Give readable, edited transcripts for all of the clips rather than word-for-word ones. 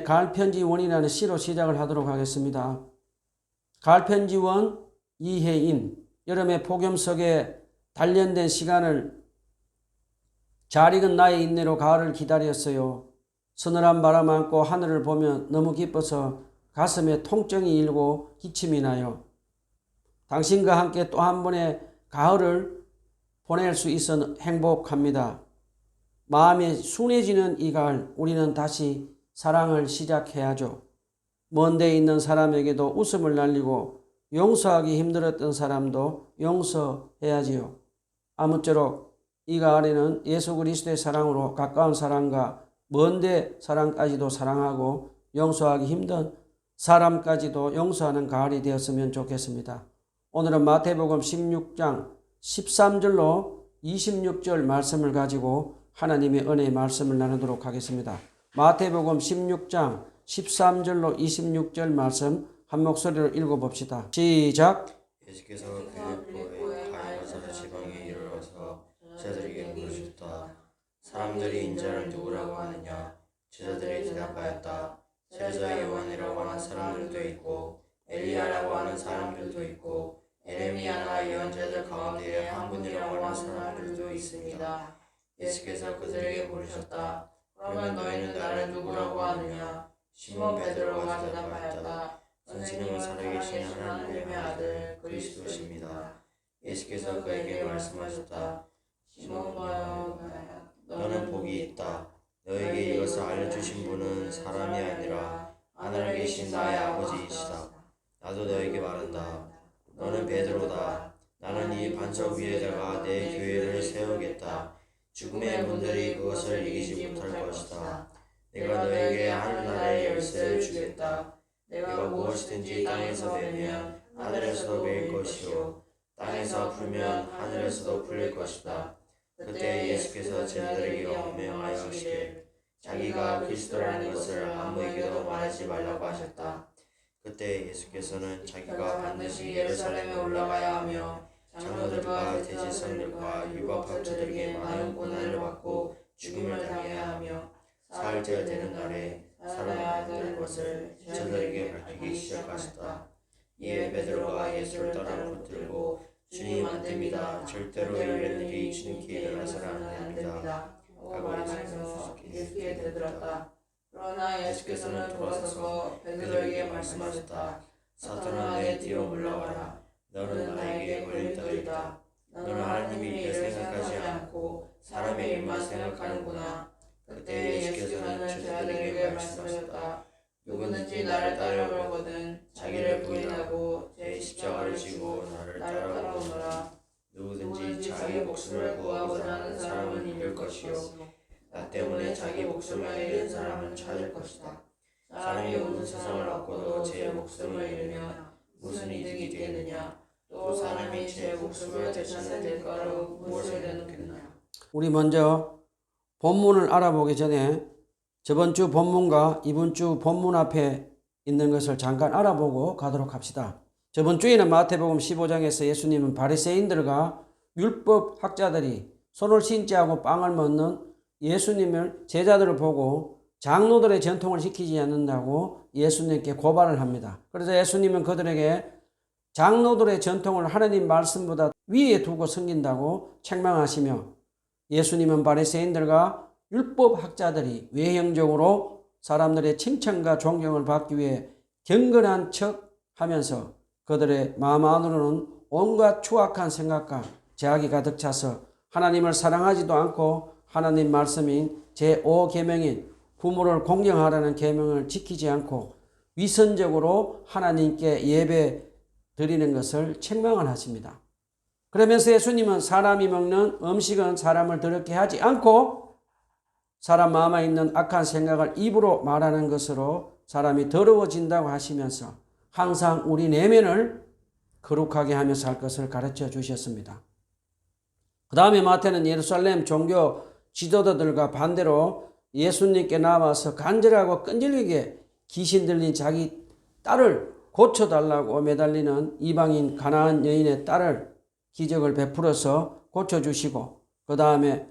하나님의 가을편지원이라는 시로 시작을 하도록 하겠습니다. 가을편지원 이혜인. 여름의 폭염 속에 단련된 시간을 잘 익은 나의 인내로 가을을 기다렸어요. 서늘한 바람 안고 하늘을 보면 너무 기뻐서 가슴에 통증이 일고 기침이 나요. 당신과 함께 또 한 번의 가을을 보낼 수 있어 행복합니다. 마음이 순해지는 이 가을, 우리는 다시 사랑을 시작해야죠. 먼 데 있는 사람에게도 웃음을 날리고 용서하기 힘들었던 사람도 용서해야지요. 아무쪼록 이 가을에는 예수 그리스도의 사랑으로 가까운 사람과 먼데 사람까지도 사랑하고 용서하기 힘든 사람까지도 용서하는 가을이 되었으면 좋겠습니다. 오늘은 마태복음 16장 13절로 26절 말씀을 가지고 하나님의 은혜의 말씀을 나누도록 하겠습니다. 마태복음 16장 13절로 26절 말씀 한 목소리로 읽어봅시다. 시작. 예수께서 빌립보의 가이사랴 지방에 이르러서 제자들에게 물으셨다. 사람들이 인자를 누구라고 하느냐? 제자들이 대답하였다. 세례자 요한이라고 하는 사람들도 있고 엘리야라고 하는 사람들도 있고 에레미야나 예언자들 가운데 한 분이라고 하는 사람들도 있습니다. 예수께서 그들에게 물으셨다. 그러면 너희는 나를 누구라고 하느냐? 시몬 베드로가 대답하였다. 선생님은 살아계신 하나님의 아들 그리스도십니다. 예수께서 그에게 말씀하셨다. 시몬아, 너는 복이 있다. 너에게 이것을 알려주신 분은 사람이 아니라 하늘에 계신 나의 아버지이시다. 나도 너에게 말한다. 너는 베드로다. 나는 이 반석 위에다가 내 교회를 세우겠다. 죽음의 문들이 그것을 이기지 못할 것이다. 내가 너에게 하늘나라의 열쇠를 주겠다. 내가 무엇이든지 땅에서 베면 하늘에서도 베일 것이요 땅에서 풀면 하늘에서도 풀릴 것이다. 그때 예수께서 제자들에게 명령하여 하시길 자기가 그리스도라는 것을 아무에게도 말하지 말라고 하셨다. 그때 예수께서는 자기가 반드시 예루살렘에 올라가야 하며 장로들과 대제사장들과 율법학자들에게 많은 고난을 받고 죽음을 당해야 하며 사흘째가 되는 날에 살아나야 될 것을 제자들에게 밝히기 시작하셨다. 이에 베드로가 예수를 따라 붙들고 주님 안 됩니다. 절대로 이런 일이 주님께 일어나서는 안 됩니다. 하고 말해서 예수께 대들었다. 그러나 예수께서는 돌아서서 베드로에게 말씀하셨다. 사탄아, 내 뒤로 물러가라. 너는 나에게 걸림돌이다. 너는 하나님의 일을 생각하지 않고 사람의 일만 생각하는구나. 그때 예수께서는 제자들에게 말씀하셨다. 누구든지 나를 따르려거든 자기를 부인하고 제 십자가를 지고 나를 따라오너라. 누구든지 자기 목숨을 구하고자 하는 사람은 잃을 것이요 나 때문에 자기 목숨을 잃은 사람은 찾을 것이다. 사람이 온 세상을 얻고도 제 목숨을 잃으면 무슨 이득이 되느냐? 또 사람이 제 목숨을 되찾는 대가로 무엇을 내놓겠느냐? 우리 먼저 본문을 알아보기 전에 저번 주 본문과 이번 주 본문 앞에 있는 것을 잠깐 알아보고 가도록 합시다. 저번 주에는 마태복음 15장에서 예수님은 바리새인들과 율법 학자들이 손을 씻지 않고 빵을 먹는 예수님을 제자들을 보고 장로들의 전통을 지키지 않는다고 예수님께 고발을 합니다. 그래서 예수님은 그들에게 장로들의 전통을 하나님 말씀보다 위에 두고 섬긴다고 책망하시며 예수님은 바리새인들과 율법 학자들이 외형적으로 사람들의 칭찬과 존경을 받기 위해 경건한 척 하면서 그들의 마음 안으로는 온갖 추악한 생각과 죄악이 가득 차서 하나님을 사랑하지도 않고 하나님 말씀인 제5계명인 부모를 공경하라는 계명을 지키지 않고 위선적으로 하나님께 예배 드리는 것을 책망을 하십니다. 그러면서 예수님은 사람이 먹는 음식은 사람을 더럽게 하지 않고 사람 마음에 있는 악한 생각을 입으로 말하는 것으로 사람이 더러워진다고 하시면서 항상 우리 내면을 거룩하게 하며 살 것을 가르쳐 주셨습니다. 그 다음에 마태는 예루살렘 종교 지도자들과 반대로 예수님께 나와서 간절하고 끈질기게 귀신 들린 자기 딸을 고쳐달라고 매달리는 이방인 가나안 여인의 딸을 기적을 베풀어서 고쳐주시고 그 다음에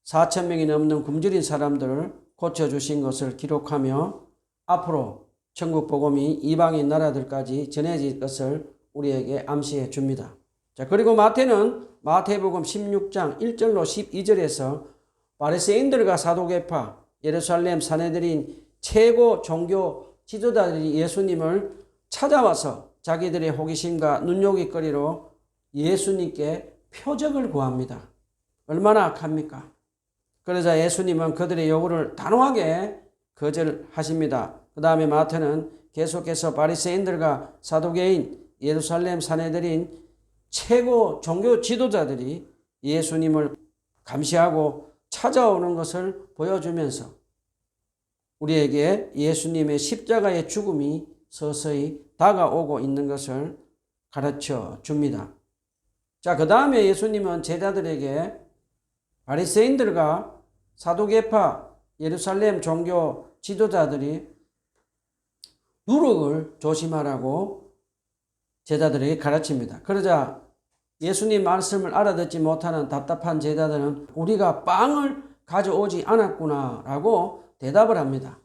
4,000명이 넘는 굶주린 사람들을 고쳐주신 것을 기록하며 앞으로 천국 복음이 이방인 나라들까지 전해질 것을 우리에게 암시해 줍니다. 자, 그리고 마태는 마태복음 16장 1절로 12절에서 바리새인들과 사두개파, 예루살렘 사내들인 최고 종교 지도자들이 예수님을 찾아와서 자기들의 호기심과 눈요깃거리로 예수님께 표적을 구합니다. 얼마나 악합니까? 그러자 예수님은 그들의 요구를 단호하게 거절하십니다. 그 다음에 마태는 계속해서 바리새인들과 사두개인, 예루살렘 사내들인 최고 종교 지도자들이 예수님을 감시하고 찾아오는 것을 보여주면서 우리에게 예수님의 십자가의 죽음이 서서히 다가오고 있는 것을 가르쳐 줍니다. 자, 그 다음에 예수님은 제자들에게 바리새인들과 사두개파, 예루살렘 종교 지도자들이 누룩을 조심하라고 제자들에게 가르칩니다. 그러자 예수님 말씀을 알아듣지 못하는 답답한 제자들은 우리가 빵을 가져오지 않았구나 라고 대답을 합니다.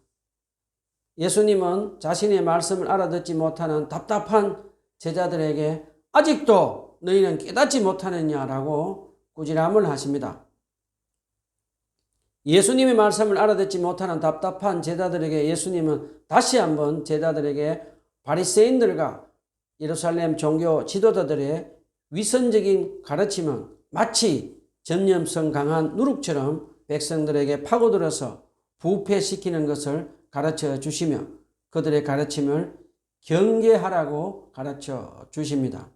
예수님은 자신의 말씀을 알아듣지 못하는 답답한 제자들에게 아직도 너희는 깨닫지 못하느냐라고 꾸지람을 하십니다. 예수님의 말씀을 알아듣지 못하는 답답한 제자들에게 예수님은 다시 한번 제자들에게 바리새인들과 예루살렘 종교 지도자들의 위선적인 가르침은 마치 전염성 강한 누룩처럼 백성들에게 파고들어서 부패시키는 것을 가르쳐 주시며 그들의 가르침을 경계하라고 가르쳐 주십니다.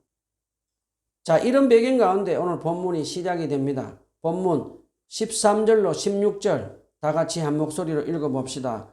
자, 이런 배경 가운데 오늘 본문이 시작이 됩니다. 본문 13절로 16절 다 같이 한 목소리로 읽어봅시다.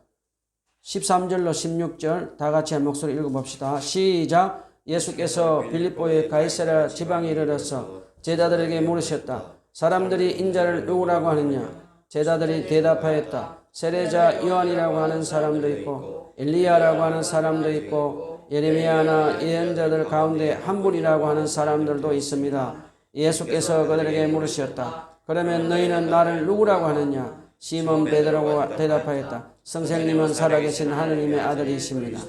13절로 16절 다 같이 한 목소리 읽어봅시다. 시작. 예수께서 빌립보의 가이사랴 지방에 이르러서 제자들에게 물으셨다. 사람들이 인자를 누구라고 하느냐? 제자들이 대답하였다. 세례자 요한이라고 하는 사람도 있고 엘리야라고 하는 사람도 있고 예레미야나 예언자들 가운데 한 분이라고 하는 사람들도 있습니다. 예수께서 그들에게 물으셨다. 그러면 너희는 나를 누구라고 하느냐? 시몬 베드로가 대답하였다. 선생님은 살아계신 하느님의 아들이십니다.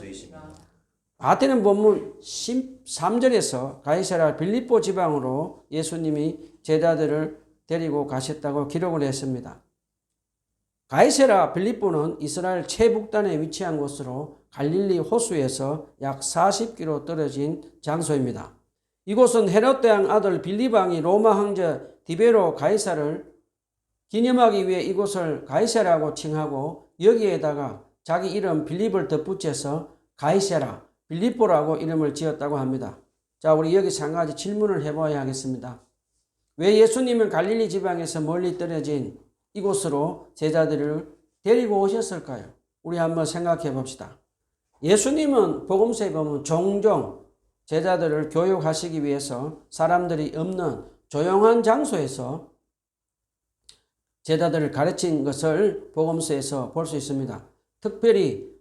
마태는 본문 13절에서 가이사랴 빌립보 지방으로 예수님이 제자들을 데리고 가셨다고 기록을 했습니다. 가이사랴 빌립보는 이스라엘 최북단에 위치한 곳으로 갈릴리 호수에서 약 40km 떨어진 장소입니다. 이곳은 헤롯 대왕 아들 빌립 왕이 로마 황제 디베로 가이사를 기념하기 위해 이곳을 가이사라고 칭하고 여기에다가 자기 이름 빌립을 덧붙여서 가이사라 빌립보라고 이름을 지었다고 합니다. 자, 우리 여기서 한 가지 질문을 해봐야 하겠습니다. 왜 예수님은 갈릴리 지방에서 멀리 떨어진 이곳으로 제자들을 데리고 오셨을까요? 우리 한번 생각해 봅시다. 예수님은 복음서에 보면 종종 제자들을 교육하시기 위해서 사람들이 없는 조용한 장소에서 제자들을 가르친 것을 복음서에서 볼 수 있습니다. 특별히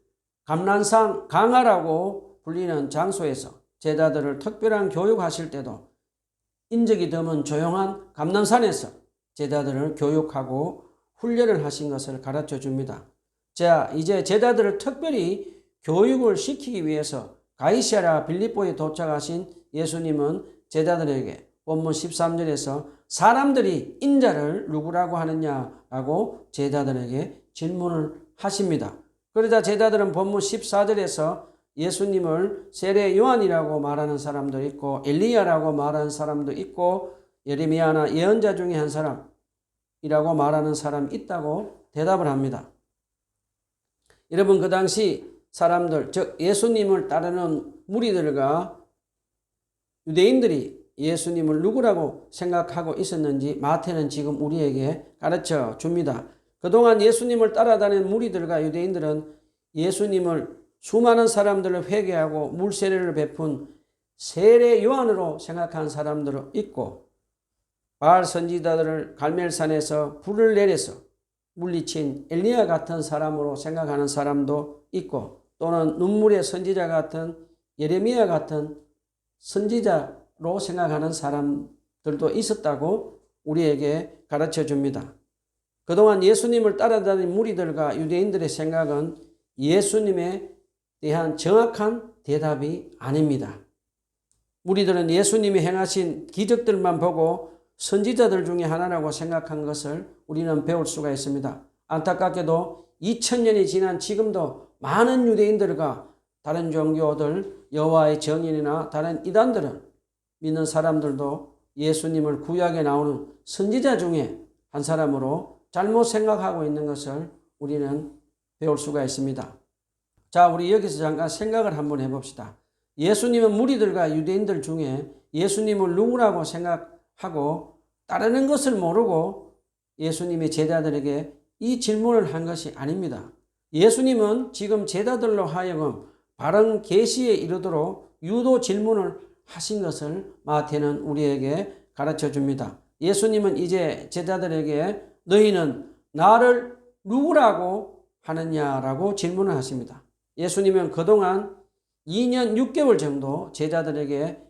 감난산 강화라고 불리는 장소에서 제자들을 특별한 교육하실 때도 인적이 드문 조용한 감난산에서 제자들을 교육하고 훈련을 하신 것을 가르쳐 줍니다. 자, 이제 제자들을 특별히 교육을 시키기 위해서 가이사랴 빌립보에 도착하신 예수님은 제자들에게 본문 13절에서 사람들이 인자를 누구라고 하느냐라고 제자들에게 질문을 하십니다. 그러자 제자들은 본문 14절에서 예수님을 세례 요한이라고 말하는 사람도 있고 엘리야라고 말하는 사람도 있고 예레미야나 예언자 중에 한 사람이라고 말하는 사람이 있다고 대답을 합니다. 여러분, 그 당시 사람들, 즉 예수님을 따르는 무리들과 유대인들이 예수님을 누구라고 생각하고 있었는지 마태는 지금 우리에게 가르쳐 줍니다. 그동안 예수님을 따라다니는 무리들과 유대인들은 예수님을 수많은 사람들을 회개하고 물세례를 베푼 세례 요한으로 생각한 사람들도 있고 바알 선지자들을 갈멜산에서 불을 내려서 물리친 엘리야 같은 사람으로 생각하는 사람도 있고 또는 눈물의 선지자 같은 예레미야 같은 선지자로 생각하는 사람들도 있었다고 우리에게 가르쳐 줍니다. 그동안 예수님을 따라다닌 무리들과 유대인들의 생각은 예수님에 대한 정확한 대답이 아닙니다. 무리들은 예수님이 행하신 기적들만 보고 선지자들 중에 하나라고 생각한 것을 우리는 배울 수가 있습니다. 안타깝게도 2000년이 지난 지금도 많은 유대인들과 다른 종교들, 여호와의 증인이나 다른 이단들은 믿는 사람들도 예수님을 구약에 나오는 선지자 중에 한 사람으로 잘못 생각하고 있는 것을 우리는 배울 수가 있습니다. 자, 우리 여기서 잠깐 생각을 한번 해봅시다. 예수님은 무리들과 유대인들 중에 예수님을 누구라고 생각하고 따르는 것을 모르고 예수님이 제자들에게 이 질문을 한 것이 아닙니다. 예수님은 지금 제자들로 하여금 바른 계시에 이르도록 유도 질문을 하신 것을 마태는 우리에게 가르쳐 줍니다. 예수님은 이제 제자들에게 너희는 나를 누구라고 하느냐라고 질문을 하십니다. 예수님은 그동안 2년 6개월 정도 제자들에게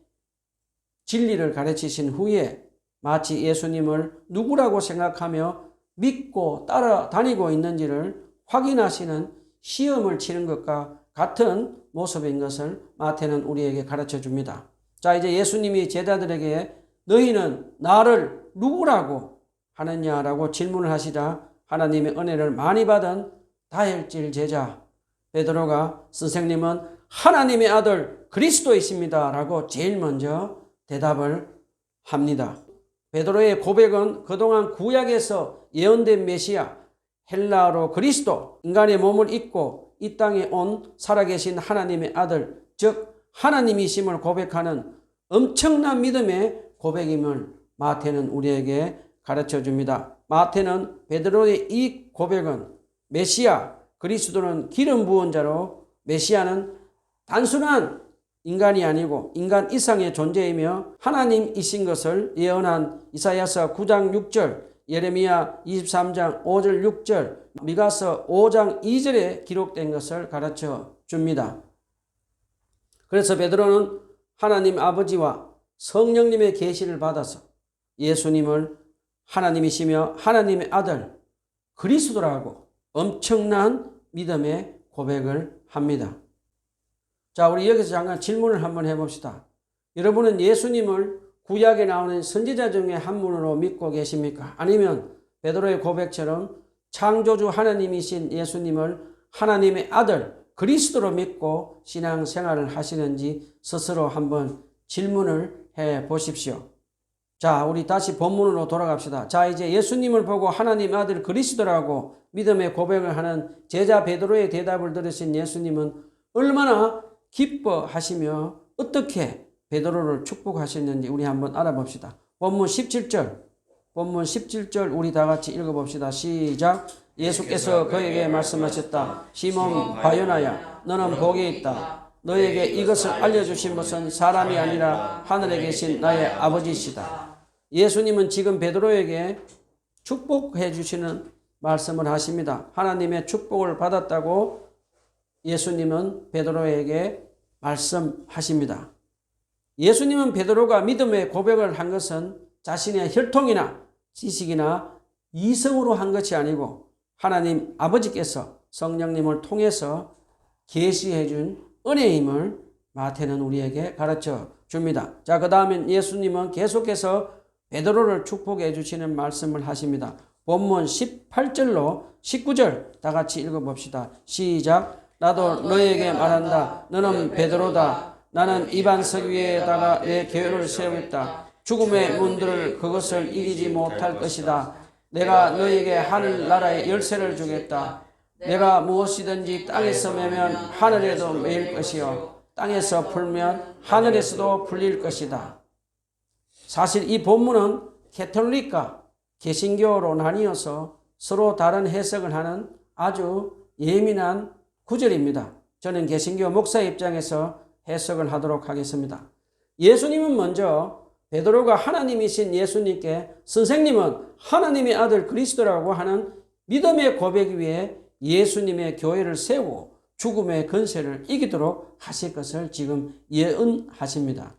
진리를 가르치신 후에 마치 예수님을 누구라고 생각하며 믿고 따라다니고 있는지를 확인하시는 시험을 치는 것과 같은 모습인 것을 마태는 우리에게 가르쳐 줍니다. 자, 이제 예수님이 제자들에게 너희는 나를 누구라고 하느냐라고 질문을 하시자 하나님의 은혜를 많이 받은 다혈질 제자 베드로가 선생님은 하나님의 아들 그리스도이십니다 라고 제일 먼저 대답을 합니다. 베드로의 고백은 그동안 구약에서 예언된 메시아, 헬라어로 그리스도, 인간의 몸을 입고 이 땅에 온 살아계신 하나님의 아들, 즉 하나님이심을 고백하는 엄청난 믿음의 고백임을 마태는 우리에게 가르쳐 줍니다. 마태는 베드로의 이 고백은 메시아, 그리스도는 기름 부은 자로 메시아는 단순한 인간이 아니고 인간 이상의 존재이며 하나님이신 것을 예언한 이사야서 9장 6절, 예레미야 23장 5절 6절, 미가서 5장 2절에 기록된 것을 가르쳐 줍니다. 그래서 베드로는 하나님 아버지와 성령님의 계시를 받아서 예수님을 하나님이시며 하나님의 아들 그리스도라고 엄청난 믿음의 고백을 합니다. 자, 우리 여기서 잠깐 질문을 한번 해봅시다. 여러분은 예수님을 구약에 나오는 선지자 중에 한 분으로 믿고 계십니까? 아니면 베드로의 고백처럼 창조주 하나님이신 예수님을 하나님의 아들 그리스도로 믿고 신앙생활을 하시는지 스스로 한번 질문을 해 보십시오. 자, 우리 다시 본문으로 돌아갑시다. 자, 이제 예수님을 보고 하나님 아들 그리스도라고 믿음의 고백을 하는 제자 베드로의 대답을 들으신 예수님은 얼마나 기뻐하시며 어떻게 베드로를 축복하셨는지 우리 한번 알아봅시다. 본문 17절 우리 다 같이 읽어봅시다. 시작. 예수께서 그에게 말씀하셨다. 시몬 바요나야, 너는 복이 있다. 너에게 이것을 알려주신 것은 사람이 아니라 하늘에 계신 나의 아버지시다. 예수님은 지금 베드로에게 축복해 주시는 말씀을 하십니다. 하나님의 축복을 받았다고 예수님은 베드로에게 말씀하십니다. 예수님은 베드로가 믿음의 고백을 한 것은 자신의 혈통이나 지식이나 이성으로 한 것이 아니고 하나님 아버지께서 성령님을 통해서 계시해 준 은혜임을 마태는 우리에게 가르쳐 줍니다. 자, 그 다음엔 예수님은 계속해서 베드로를 축복해 주시는 말씀을 하십니다. 본문 18절로 19절 다 같이 읽어봅시다. 시작. 나도 너에게 말한다. 너는 베드로다. 나는 이 반석 위에다가 내 교회를 세우겠다. 죽음의 문들을 그것을 이기지 못할 것이다. 내가 너에게 하늘나라의 열쇠를 주겠다. 내가 무엇이든지 땅에서 매면 하늘에도 매일 것이요 땅에서 풀면 하늘에서도 풀릴 것이다. 사실 이 본문은 캐톨릭과 개신교로 나뉘어서 서로 다른 해석을 하는 아주 예민한 구절입니다. 저는 개신교 목사 입장에서 해석을 하도록 하겠습니다. 예수님은 먼저 베드로가 하나님이신 예수님께 선생님은 하나님의 아들 그리스도라고 하는 믿음의 고백 위에 예수님의 교회를 세우고 죽음의 권세를 이기도록 하실 것을 지금 예언하십니다.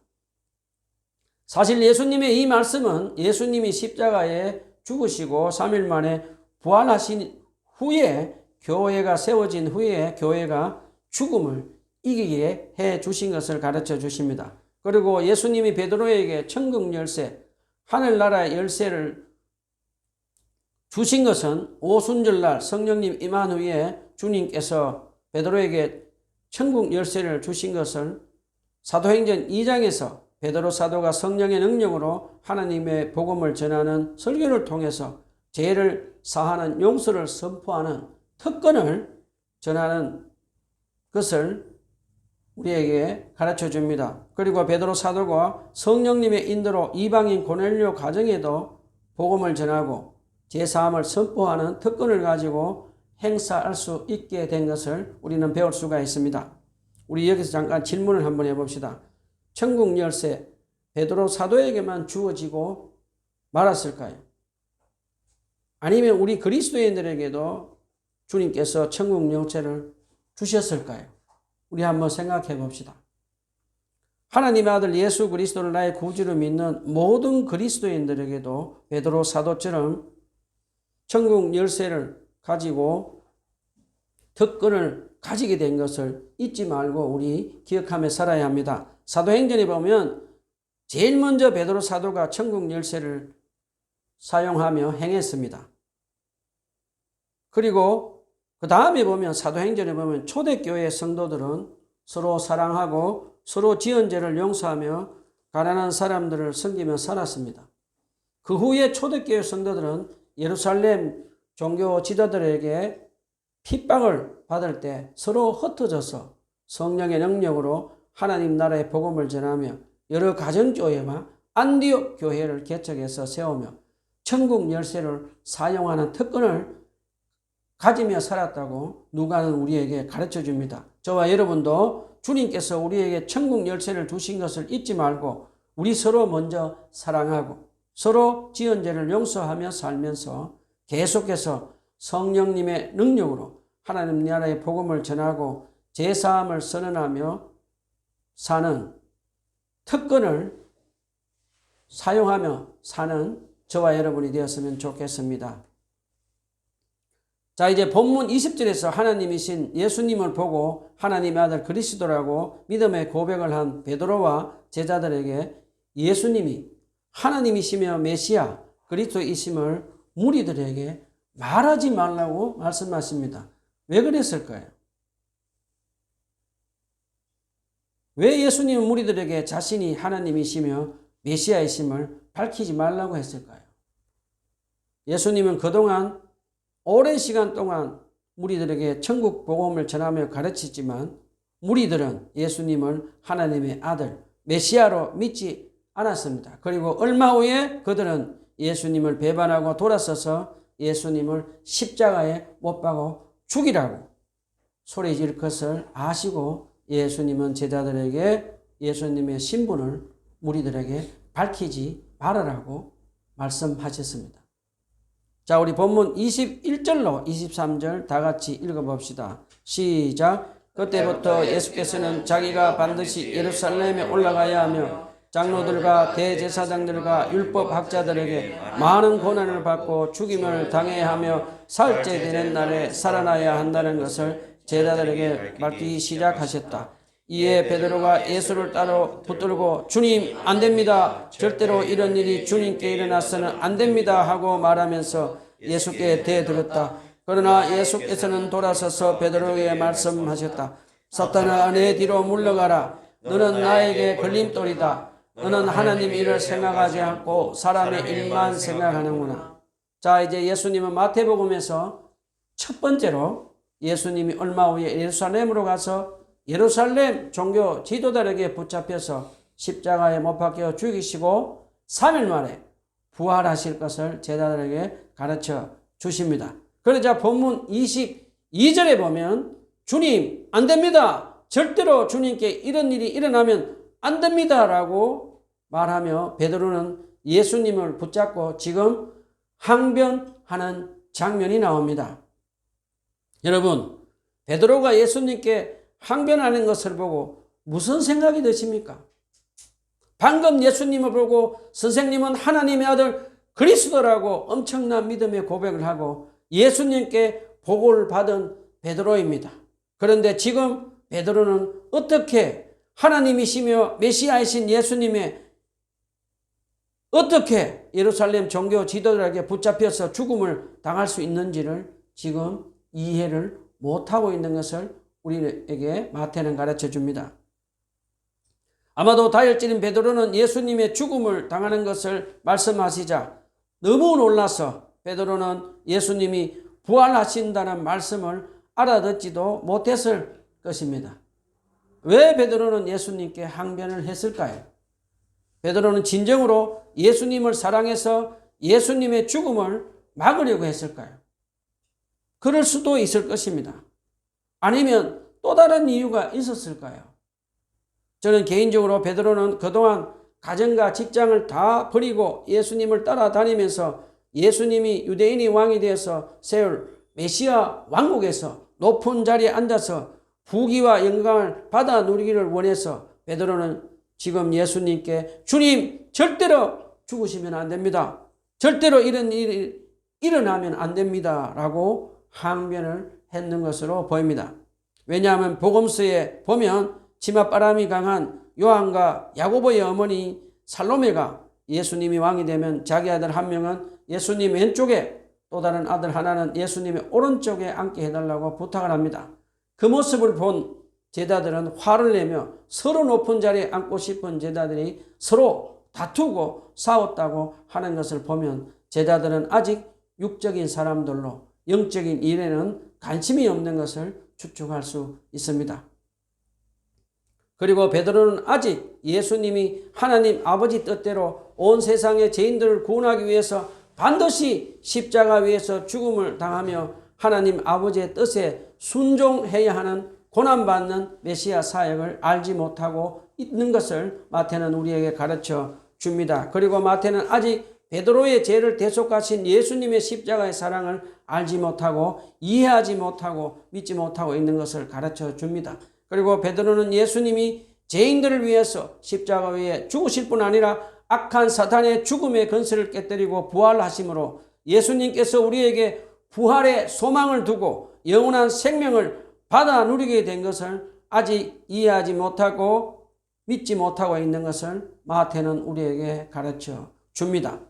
사실 예수님의 이 말씀은 예수님이 십자가에 죽으시고 3일 만에 부활하신 후에 교회가 세워진 후에 교회가 죽음을 이기게 해 주신 것을 가르쳐 주십니다. 그리고 예수님이 베드로에게 천국 열쇠, 하늘나라의 열쇠를 주신 것은 오순절날 성령님 임한 후에 주님께서 베드로에게 천국 열쇠를 주신 것을 사도행전 2장에서 베드로 사도가 성령의 능력으로 하나님의 복음을 전하는 설교를 통해서 죄를 사하는 용서를 선포하는 특권을 전하는 것을 우리에게 가르쳐 줍니다. 그리고 베드로 사도가 성령님의 인도로 이방인 고넬료 가정에도 복음을 전하고 제사함을 선포하는 특권을 가지고 행사할 수 있게 된 것을 우리는 배울 수가 있습니다. 우리 여기서 잠깐 질문을 한번 해봅시다. 천국 열쇠 베드로 사도에게만 주어지고 말았을까요? 아니면 우리 그리스도인들에게도 주님께서 천국 열쇠를 주셨을까요? 우리 한번 생각해 봅시다. 하나님의 아들 예수 그리스도를 나의 구주로 믿는 모든 그리스도인들에게도 베드로 사도처럼 천국 열쇠를 가지고 특권을 가지게 된 것을 잊지 말고 우리 기억하며 살아야 합니다. 사도행전에 보면 제일 먼저 베드로 사도가 천국 열쇠를 사용하며 행했습니다. 그리고 그 다음에 보면 사도행전에 보면 초대교회 성도들은 서로 사랑하고 서로 지은 죄를 용서하며 가난한 사람들을 섬기며 살았습니다. 그 후에 초대교회 성도들은 예루살렘 종교 지도들에게 핍박을 받을 때 서로 흩어져서 성령의 능력으로 하나님 나라의 복음을 전하며 여러 가정교회와 안디옥 교회를 개척해서 세우며 천국 열쇠를 사용하는 특권을 가지며 살았다고 누가는 우리에게 가르쳐 줍니다. 저와 여러분도 주님께서 우리에게 천국 열쇠를 주신 것을 잊지 말고 우리 서로 먼저 사랑하고 서로 지은 죄를 용서하며 살면서 계속해서 성령님의 능력으로 하나님 나라의 복음을 전하고 제사함을 선언하며 사는 특권을 사용하며 사는 저와 여러분이 되었으면 좋겠습니다. 자, 이제 본문 20절에서 하나님이신 예수님을 보고 하나님의 아들 그리스도라고 믿음의 고백을 한 베드로와 제자들에게 예수님이 하나님이시며 메시아 그리스도이심을 무리들에게 말하지 말라고 말씀하십니다. 왜 그랬을까요? 왜 예수님은 무리들에게 자신이 하나님이시며 메시아이심을 밝히지 말라고 했을까요? 예수님은 그동안 오랜 시간 동안 무리들에게 천국 복음을 전하며 가르치지만 무리들은 예수님을 하나님의 아들 메시아로 믿지 않았습니다. 그리고 얼마 후에 그들은 예수님을 배반하고 돌아서서 예수님을 십자가에 못 박아 죽이라고 소리질 것을 아시고 예수님은 제자들에게 예수님의 신분을 무리들에게 밝히지 말으라고 말씀하셨습니다. 자, 우리 본문 21절로 23절 다 같이 읽어봅시다. 시작. 그때부터 예수께서는 자기가 반드시 예루살렘에 올라가야 하며 장로들과 대제사장들과 율법학자들에게 많은 고난을 받고 죽임을 당해야 하며 사흘째 되는 날에 살아나야 한다는 것을 제자들에게 밝히기 시작하셨다. 이에 베드로가 예수를 따로 붙들고 주님 안 됩니다. 절대로 이런 일이 주님께 일어나서는 안 됩니다 하고 말하면서 예수께 대들었다. 그러나 예수께서는 돌아서서 베드로에게 말씀하셨다. 사탄아 내 뒤로 물러가라. 너는 나에게 걸림돌이다. 너는 하나님 일을 생각하지 않고 사람의 일만 생각하는구나. 자, 이제 예수님은 마태복음에서 첫 번째로 예수님이 얼마 후에 예루살렘으로 가서 예루살렘 종교 지도자에게 붙잡혀서 십자가에 못 박혀 죽이시고 3일 만에 부활하실 것을 제자들에게 가르쳐 주십니다. 그러자 본문 22절에 보면 주님 안 됩니다. 절대로 주님께 이런 일이 일어나면 안 됩니다 라고 말하며 베드로는 예수님을 붙잡고 지금 항변하는 장면이 나옵니다. 여러분, 베드로가 예수님께 항변하는 것을 보고 무슨 생각이 드십니까? 방금 예수님을 보고 선생님은 하나님의 아들 그리스도라고 엄청난 믿음의 고백을 하고 예수님께 복을 받은 베드로입니다. 그런데 지금 베드로는 어떻게 하나님이시며 메시아이신 예수님의 어떻게 예루살렘 종교 지도자에게 붙잡혀서 죽음을 당할 수 있는지를 지금 이해를 못하고 있는 것을 우리에게 마태는 가르쳐 줍니다. 아마도 다혈질인 베드로는 예수님의 죽음을 당하는 것을 말씀하시자 너무 놀라서 베드로는 예수님이 부활하신다는 말씀을 알아듣지도 못했을 것입니다. 왜 베드로는 예수님께 항변을 했을까요? 베드로는 진정으로 예수님을 사랑해서 예수님의 죽음을 막으려고 했을까요? 그럴 수도 있을 것입니다. 아니면 또 다른 이유가 있었을까요? 저는 개인적으로 베드로는 그동안 가정과 직장을 다 버리고 예수님을 따라다니면서 예수님이 유대인의 왕이 되어서 세울 메시아 왕국에서 높은 자리에 앉아서 부귀와 영광을 받아 누리기를 원해서 베드로는 지금 예수님께 주님 절대로 죽으시면 안 됩니다. 절대로 이런 일이 일어나면 안 됩니다. 라고 항변을 했는 것으로 보입니다. 왜냐하면 복음서에 보면 치맛바람이 강한 요한과 야고보의 어머니 살로메가 예수님이 왕이 되면 자기 아들 한 명은 예수님 왼쪽에 또 다른 아들 하나는 예수님의 오른쪽에 앉게 해달라고 부탁을 합니다. 그 모습을 본 제자들은 화를 내며 서로 높은 자리에 앉고 싶은 제자들이 서로 다투고 싸웠다고 하는 것을 보면 제자들은 아직 육적인 사람들로 영적인 일에는 관심이 없는 것을 추측할 수 있습니다. 그리고 베드로는 아직 예수님이 하나님 아버지 뜻대로 온 세상의 죄인들을 구원하기 위해서 반드시 십자가 위에서 죽음을 당하며 하나님 아버지의 뜻에 순종해야 하는 고난받는 메시아 사역을 알지 못하고 있는 것을 마태는 우리에게 가르쳐 줍니다. 그리고 마태는 아직 베드로의 죄를 대속하신 예수님의 십자가의 사랑을 알지 못하고 이해하지 못하고 믿지 못하고 있는 것을 가르쳐 줍니다. 그리고 베드로는 예수님이 죄인들을 위해서 십자가 위에 죽으실 뿐 아니라 악한 사탄의 죽음의 근세를 깨뜨리고 부활하심으로 예수님께서 우리에게 부활의 소망을 두고 영원한 생명을 받아 누리게 된 것을 아직 이해하지 못하고 믿지 못하고 있는 것을 마태는 우리에게 가르쳐 줍니다.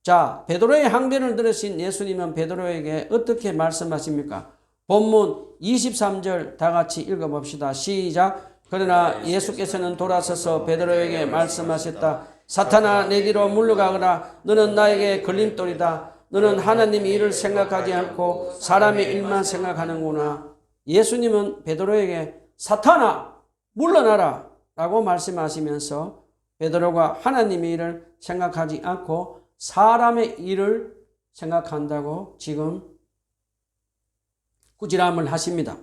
자, 베드로의 항변을 들으신 예수님은 베드로에게 어떻게 말씀하십니까? 본문 23절 다 같이 읽어봅시다. 시작. 그러나 예수께서는 돌아서서 베드로에게 말씀하셨다. 사탄아, 내 뒤로 물러가거라. 너는 나에게 걸림돌이다. 너는 하나님의 일을 생각하지 않고 사람의 일만 생각하는구나. 예수님은 베드로에게 사탄아, 물러나라 라고 말씀하시면서 베드로가 하나님의 일을 생각하지 않고 사람의 일을 생각한다고 지금 꾸지람을 하십니다.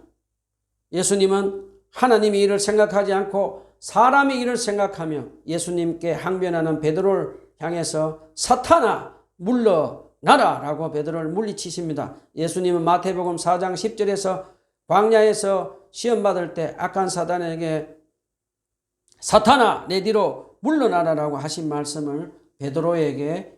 예수님은 하나님의 일을 생각하지 않고 사람의 일을 생각하며 예수님께 항변하는 베드로를 향해서 사탄아 물러나라 라고 베드로를 물리치십니다. 예수님은 마태복음 4장 10절에서 광야에서 시험받을 때 악한 사탄에게 사탄아 내 뒤로 물러나라 라고 하신 말씀을 베드로에게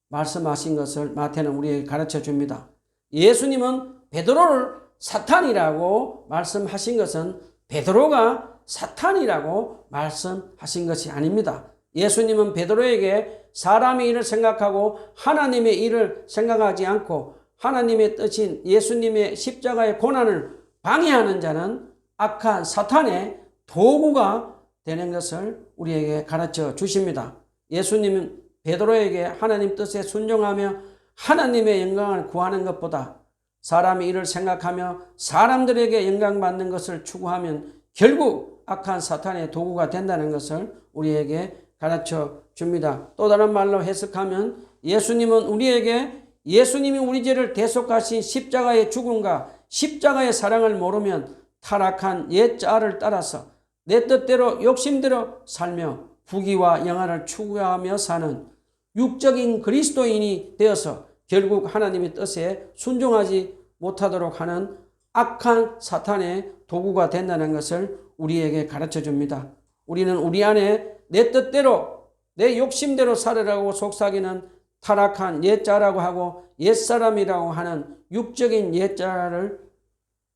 말씀하신 것을 마태는 우리에게 가르쳐 줍니다. 예수님은 베드로를 사탄이라고 말씀하신 것은 베드로가 사탄이라고 말씀하신 것이 아닙니다. 예수님은 베드로에게 사람의 일을 생각하고 하나님의 일을 생각하지 않고 하나님의 뜻인 예수님의 십자가의 고난을 방해하는 자는 악한 사탄의 도구가 되는 것을 우리에게 가르쳐 주십니다. 예수님은 베드로에게 하나님 뜻에 순종하며 하나님의 영광을 구하는 것보다 사람의 일을 생각하며 사람들에게 영광받는 것을 추구하면 결국 악한 사탄의 도구가 된다는 것을 우리에게 가르쳐 줍니다. 또 다른 말로 해석하면 예수님은 우리에게 예수님이 우리 죄를 대속하신 십자가의 죽음과 십자가의 사랑을 모르면 타락한 옛자를 따라서 내 뜻대로 욕심대로 살며 부귀와 영화를 추구하며 사는 육적인 그리스도인이 되어서 결국 하나님의 뜻에 순종하지 못하도록 하는 악한 사탄의 도구가 된다는 것을 우리에게 가르쳐 줍니다. 우리는 우리 안에 내 뜻대로 내 욕심대로 살으라고 속삭이는 타락한 옛자라고 하고 옛사람이라고 하는 육적인 옛자를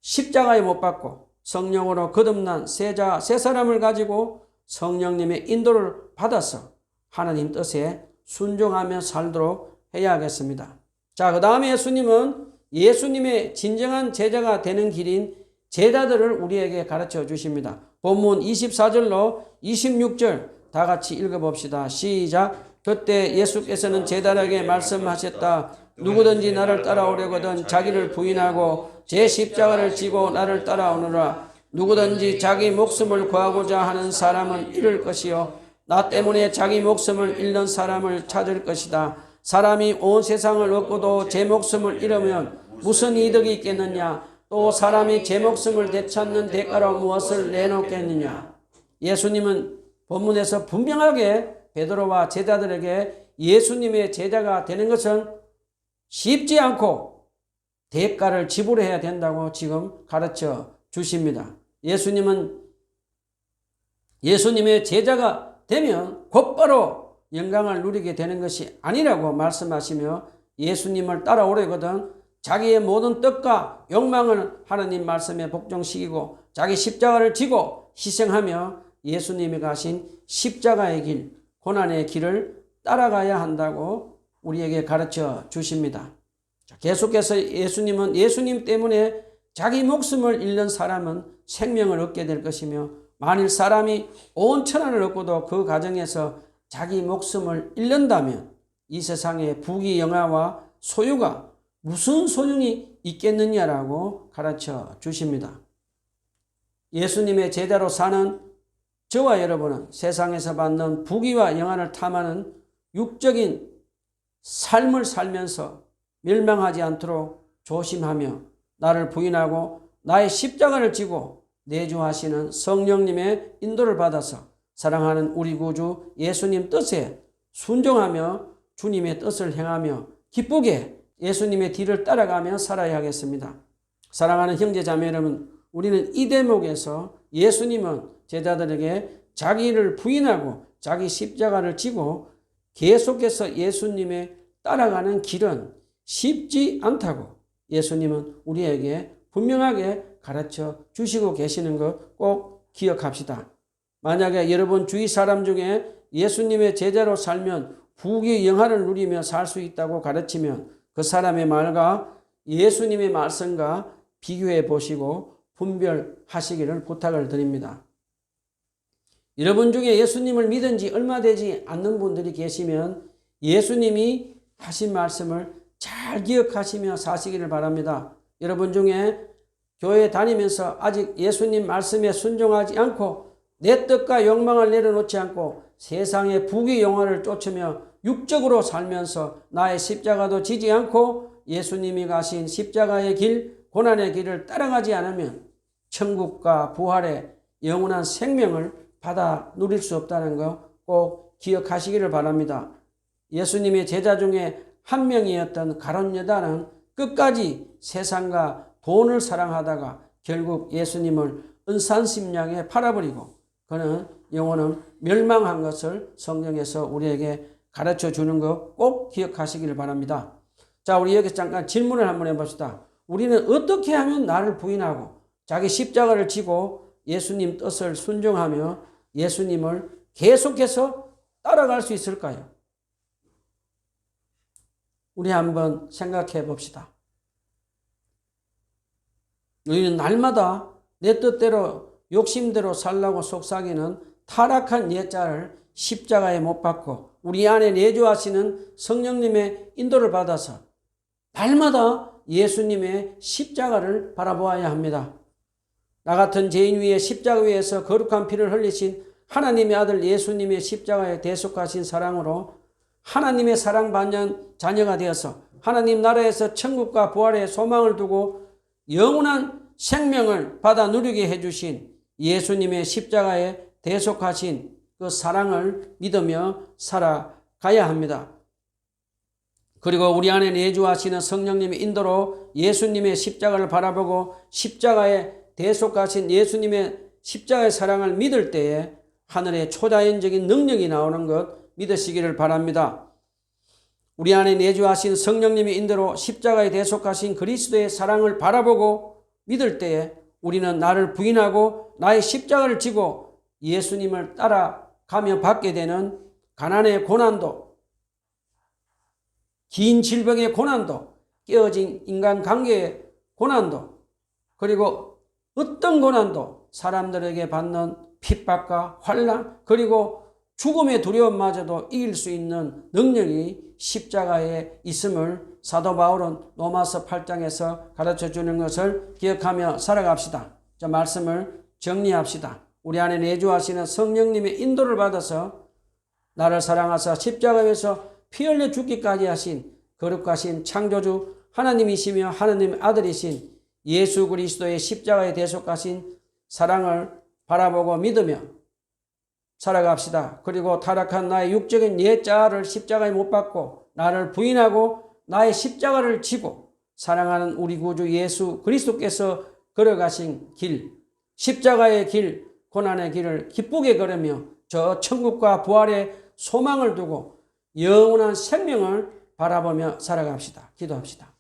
십자가에 못 박고 성령으로 거듭난 새 사람을 가지고 성령님의 인도를 받아서 하나님 뜻에 순종하며 살도록 해야 하겠습니다. 자, 그 다음에 예수님의 진정한 제자가 되는 길인 제자들을 우리에게 가르쳐 주십니다. 본문 24절로 26절 다 같이 읽어봅시다. 시작. 그때 예수께서는 제자들에게 말씀하셨다. 누구든지 나를 따라오려거든 자기를 부인하고 제 십자가를 지고 나를 따라오느라. 누구든지 자기 목숨을 구하고자 하는 사람은 잃을 것이요 나 때문에 자기 목숨을 잃는 사람을 찾을 것이다. 사람이 온 세상을 얻고도 제 목숨을 잃으면 무슨 이득이 있겠느냐. 또 사람이 제 목숨을 되찾는 대가로 무엇을 내놓겠느냐. 예수님은 본문에서 분명하게 베드로와 제자들에게 예수님의 제자가 되는 것은 쉽지 않고 대가를 지불해야 된다고 지금 가르쳐 주십니다. 예수님의 제자가 되면 곧바로 영광을 누리게 되는 것이 아니라고 말씀하시며 예수님을 따라오려거든 자기의 모든 뜻과 욕망을 하나님 말씀에 복종시키고 자기 십자가를 지고 희생하며 예수님이 가신 십자가의 길, 고난의 길을 따라가야 한다고 우리에게 가르쳐 주십니다. 계속해서 예수님은 예수님 때문에 자기 목숨을 잃는 사람은 생명을 얻게 될 것이며 만일 사람이 온 천하를 얻고도 그 과정에서 자기 목숨을 잃는다면 이 세상의 부귀 영화와 소유가 무슨 소용이 있겠느냐라고 가르쳐 주십니다. 예수님의 제자로 사는 저와 여러분은 세상에서 받는 부귀와 영화를 탐하는 육적인 삶을 살면서 멸망하지 않도록 조심하며 나를 부인하고 나의 십자가를 지고 내주하시는 성령님의 인도를 받아서 사랑하는 우리 구주 예수님 뜻에 순종하며 주님의 뜻을 행하며 기쁘게 예수님의 뒤를 따라가며 살아야 하겠습니다. 사랑하는 형제 자매 여러분, 우리는 이 대목에서 예수님은 제자들에게 자기를 부인하고 자기 십자가를 지고 계속해서 예수님의 따라가는 길은 쉽지 않다고 예수님은 우리에게 분명하게 가르쳐 주시고 계시는 것 꼭 기억합시다. 만약에 여러분 주위 사람 중에 예수님의 제자로 살면 부귀 영화를 누리며 살 수 있다고 가르치면 그 사람의 말과 예수님의 말씀과 비교해 보시고 분별하시기를 부탁을 드립니다. 여러분 중에 예수님을 믿은 지 얼마 되지 않는 분들이 계시면 예수님이 하신 말씀을 잘 기억하시며 사시기를 바랍니다. 여러분 중에 교회 다니면서 아직 예수님 말씀에 순종하지 않고 내 뜻과 욕망을 내려놓지 않고 세상의 부귀 영화를 쫓으며 육적으로 살면서 나의 십자가도 지지 않고 예수님이 가신 십자가의 길, 고난의 길을 따라가지 않으면 천국과 부활의 영원한 생명을 받아 누릴 수 없다는 거 꼭 기억하시기를 바랍니다. 예수님의 제자 중에 한 명이었던 가룟 유다는 끝까지 세상과 돈을 사랑하다가 결국 예수님을 은산심량에 팔아버리고 그는 영혼은 멸망한 것을 성경에서 우리에게 가르쳐 주는 거 꼭 기억하시기를 바랍니다. 자, 우리 여기 잠깐 질문을 한번 해봅시다. 우리는 어떻게 하면 나를 부인하고 자기 십자가를 지고 예수님 뜻을 순종하며 예수님을 계속해서 따라갈 수 있을까요? 우리 한번 생각해 봅시다. 우리는 날마다 내 뜻대로 욕심대로 살라고 속삭이는 타락한 옛자를 십자가에 못 박고 우리 안에 내주하시는 성령님의 인도를 받아서 날마다 예수님의 십자가를 바라보아야 합니다. 나 같은 죄인 위에 십자가 위에서 거룩한 피를 흘리신 하나님의 아들 예수님의 십자가에 대속하신 사랑으로 하나님의 사랑받는 자녀가 되어서 하나님 나라에서 천국과 부활의 소망을 두고 영원한 생명을 받아 누리게 해주신 예수님의 십자가에 대속하신 그 사랑을 믿으며 살아가야 합니다. 그리고 우리 안에 내주하시는 성령님의 인도로 예수님의 십자가를 바라보고 십자가에 대속하신 예수님의 십자가의 사랑을 믿을 때에 하늘의 초자연적인 능력이 나오는 것 믿으시기를 바랍니다. 우리 안에 내주하신 성령님의 인도로 십자가에 대속하신 그리스도의 사랑을 바라보고 믿을 때에 우리는 나를 부인하고 나의 십자가를 지고 예수님을 따라가며 받게 되는 가난의 고난도, 긴 질병의 고난도, 깨어진 인간관계의 고난도, 그리고 어떤 고난도 사람들에게 받는 핍박과 환난, 그리고 죽음의 두려움마저도 이길 수 있는 능력이 십자가에 있음을 사도 바울은 로마서 8장에서 가르쳐주는 것을 기억하며 살아갑시다. 자, 말씀을 정리합시다. 우리 안에 내주하시는 성령님의 인도를 받아서 나를 사랑하사 십자가에서 피 흘려 죽기까지 하신 거룩하신 창조주 하나님이시며 하나님의 아들이신 예수 그리스도의 십자가에 대속하신 사랑을 바라보고 믿으며 살아갑시다. 그리고 타락한 나의 육적인 옛자아를 십자가에 못 박고 나를 부인하고 나의 십자가를 지고 사랑하는 우리 구주 예수 그리스도께서 걸어가신 길, 십자가의 길, 고난의 길을 기쁘게 걸으며 저 천국과 부활의 소망을 두고 영원한 생명을 바라보며 살아갑시다. 기도합시다.